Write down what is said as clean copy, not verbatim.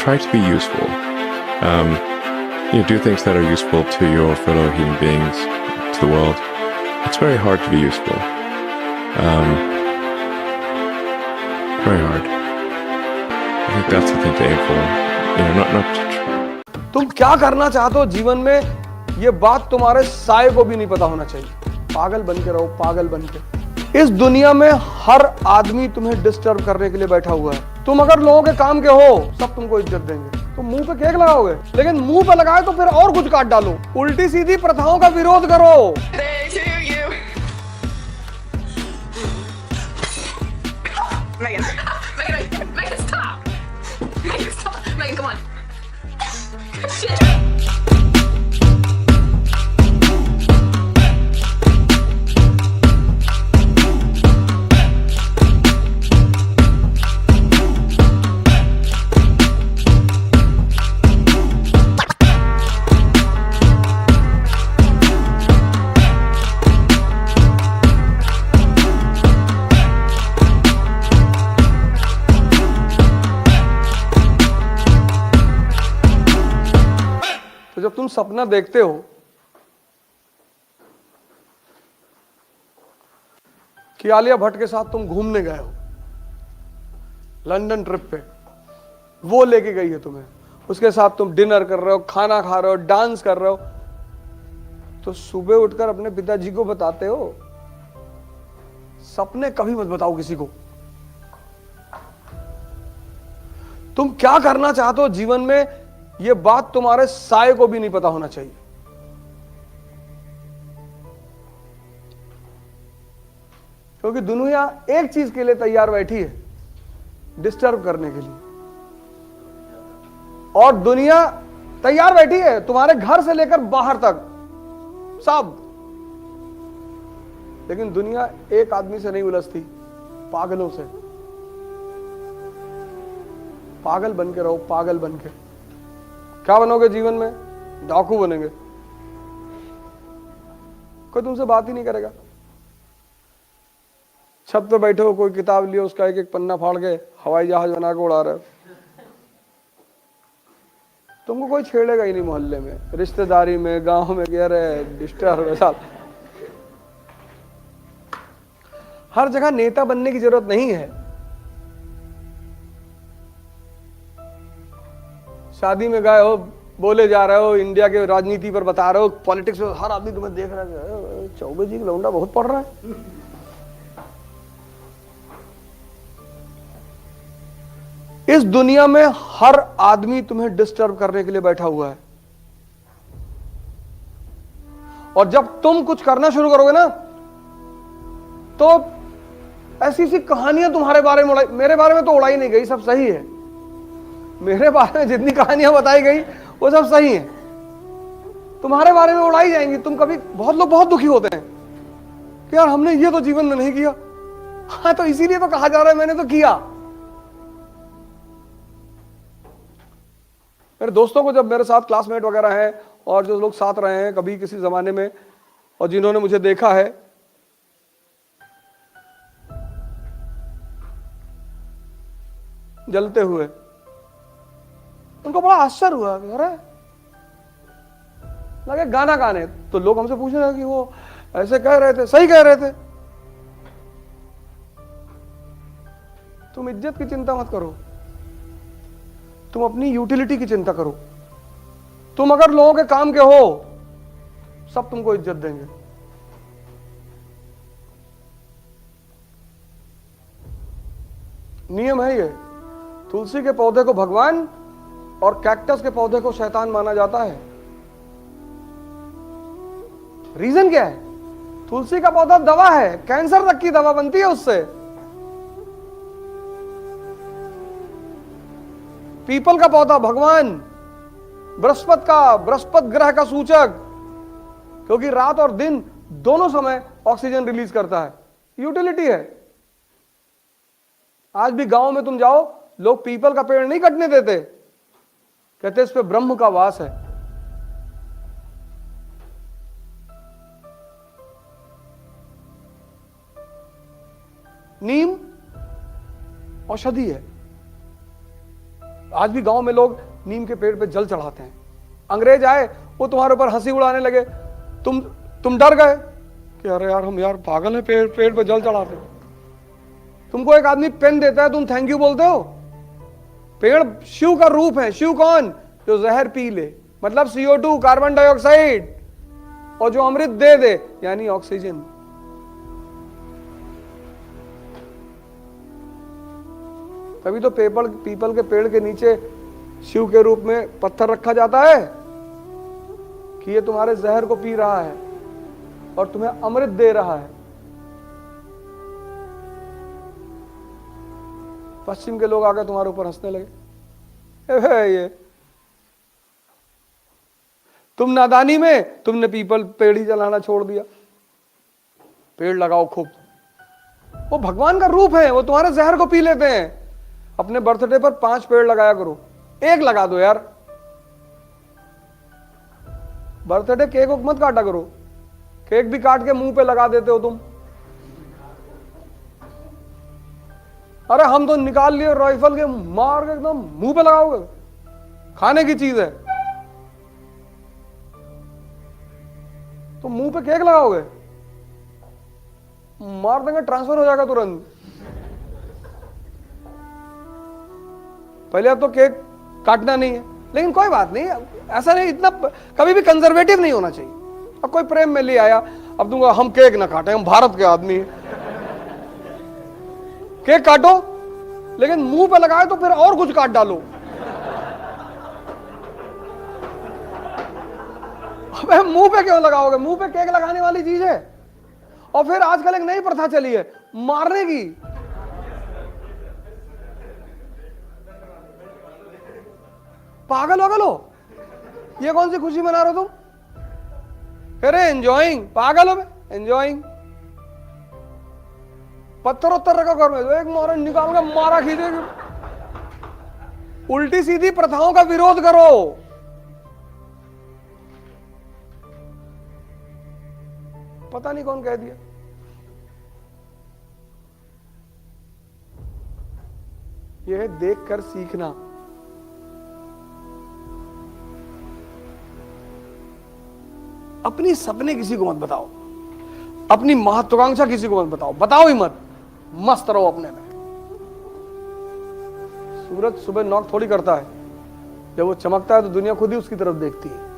try to be useful. Do things that are useful to your fellow human beings, to the world. It's very hard to be useful. Very hard. I think that's the thing to aim for. Not. तुम क्या करना चाहते हो जीवन में, ये बात तुम्हारे साये को भी नहीं पता होना चाहिए. पागल बन के रहो, पागल बन के. इस दुनिया में हर आदमी तुम्हें डिस्टर्ब करने के लिए बैठा हुआ है. तुम अगर लोगों के काम के हो, सब तुमको इज्जत देंगे. तुम मुंह पे केक लगाओगे, लेकिन मुंह पे लगाए तो फिर और कुछ काट डालो. उल्टी सीधी प्रथाओं का विरोध करो. Megan, stop! Megan, come on. Shit. तो जब तुम सपना देखते हो कि आलिया भट्ट के साथ तुम घूमने गए हो लंदन ट्रिप पे, वो लेके गई है तुम्हें, उसके साथ तुम डिनर कर रहे हो, खाना खा रहे हो, डांस कर रहे हो, तो सुबह उठकर अपने पिताजी को बताते हो. सपने कभी मत बताओ किसी को. तुम क्या करना चाहते हो जीवन में, ये बात तुम्हारे साये को भी नहीं पता होना चाहिए. क्योंकि दुनिया एक चीज के लिए तैयार बैठी है, डिस्टर्ब करने के लिए. और दुनिया तैयार बैठी है तुम्हारे घर से लेकर बाहर तक सब. लेकिन दुनिया एक आदमी से नहीं उलझती, पागलों से. पागल बन के रहो, पागल बन के. क्या बनोगे जीवन में? डाकू बनेंगे. कोई तुमसे बात ही नहीं करेगा. छत पे बैठे हो, कोई किताब लियो, उसका एक एक पन्ना फाड़ के हवाई जहाज बना के उड़ा रहे हो. तुमको कोई छेड़ेगा ही नहीं मोहल्ले में, रिश्तेदारी में, गांव में. कह रहे डिस्टर्ब साल. हर जगह नेता बनने की जरूरत नहीं है. शादी में गए हो, बोले जा रहे हो, इंडिया के राजनीति पर बता रहे हो, पॉलिटिक्स में हर आदमी तुम्हें देख रहा है. चौबे जी का लौंडा बहुत पढ़ रहा है. इस दुनिया में हर आदमी तुम्हें डिस्टर्ब करने के लिए बैठा हुआ है. और जब तुम कुछ करना शुरू करोगे ना, तो ऐसी सी कहानियां तुम्हारे बारे में मेरे बारे में तो उड़ाई नहीं गई, सब सही है. मेरे बारे में जितनी कहानियां बताई गई वो सब सही है. तुम्हारे बारे में उड़ाई जाएंगी. तुम कभी, बहुत लोग बहुत दुखी होते हैं कि यार हमने ये तो जीवन में नहीं किया. हाँ, तो इसीलिए तो कहा जा रहा है मैंने तो किया. मेरे दोस्तों को, जब मेरे साथ क्लासमेट वगैरह हैं और जो लोग साथ रहे हैं कभी किसी जमाने में, और जिन्होंने मुझे देखा है, जलते हुए, उनको बड़ा आश्चर्य हुआ. अरे लगे गाना गाने, तो लोग हमसे पूछ रहे कि वो ऐसे कह रहे थे, सही कह रहे थे. तुम इज्जत की चिंता मत करो, तुम अपनी यूटिलिटी की चिंता करो. तुम अगर लोगों के काम के हो, सब तुमको इज्जत देंगे. नियम है ये. तुलसी के पौधे को भगवान और कैक्टस के पौधे को शैतान माना जाता है. रीजन क्या है? तुलसी का पौधा दवा है, कैंसर तक की दवा बनती है उससे. पीपल का पौधा भगवान, बृहस्पति ग्रह का सूचक, क्योंकि रात और दिन दोनों समय ऑक्सीजन रिलीज करता है. यूटिलिटी है. आज भी गांव में तुम जाओ, लोग पीपल का पेड़ नहीं कटने देते, कहते इस पे ब्रह्म का वास है. नीम औषधि है. आज भी गांव में लोग नीम के पेड़ पे जल चढ़ाते हैं। अंग्रेज आए, वो तुम्हारे ऊपर हंसी उड़ाने लगे, तुम डर गए कि अरे यार हम यार पागल है, पेड़ पे जल चढ़ाते। तुमको एक आदमी पेन देता है, तुम थैंक यू बोलते हो। पेड़ शिव का रूप है। शिव कौन? जो जहर पी ले, मतलब CO2 कार्बन डाइऑक्साइड, और जो अमृत दे दे यानी ऑक्सीजन। तभी तो पीपल के पेड़ के नीचे शिव के रूप में पत्थर रखा जाता है कि ये तुम्हारे जहर को पी रहा है और तुम्हें अमृत दे रहा है। पश्चिम के लोग आकर तुम्हारे ऊपर हंसने लगे, ये तुम नादानी में तुमने पीपल पेड़ ही जलाना छोड़ दिया। पेड़ लगाओ खूब, वो भगवान का रूप है, वो तुम्हारे जहर को पी लेते हैं। अपने बर्थडे पर 5 पेड़ लगाया करो, 1 लगा दो यार। बर्थडे केक मत काटा करो, केक भी काट के मुंह पे लगा देते हो तुम। अरे हम तो निकाल लिए राइफल के, मार के एकदम मुंह पे लगाओगे, खाने की चीज है तो मुंह पे केक लगाओगे, मार देंगे, ट्रांसफर हो जाएगा तुरंत। पहले अब तो केक काटना नहीं है, लेकिन कोई बात नहीं, ऐसा नहीं, इतना कभी भी कंजर्वेटिव नहीं होना चाहिए। अब कोई प्रेम में ले आया, अब दूंगा हम केक ना काटें, हम भारत के आदमी हैं। केक काटो, लेकिन मुंह पे लगाए तो फिर और कुछ काट डालो। अबे मुंह पे क्यों लगाओगे? मुंह पे केक लगाने वाली चीज है। और फिर आजकल एक नई प्रथा चली है मारने की। पागल हो, ये कौन सी खुशी मना रहे हो तुम? अरे एंजॉइंग, पागल हो, एंजॉइंग। पत्थर उत्तर रखो घर में, एक मोरन निकाल के मारा खींचेगी। उल्टी सीधी प्रथाओं का विरोध करो। पता नहीं कौन कह दिया। यह है देखकर सीखना। अपनी सपने किसी को मत बताओ, अपनी महत्वाकांक्षा किसी को मत बताओ ही मत, मस्त रहो अपने में। सूरज सुबह नॉक थोड़ी करता है, जब वो चमकता है तो दुनिया खुद ही उसकी तरफ देखती है।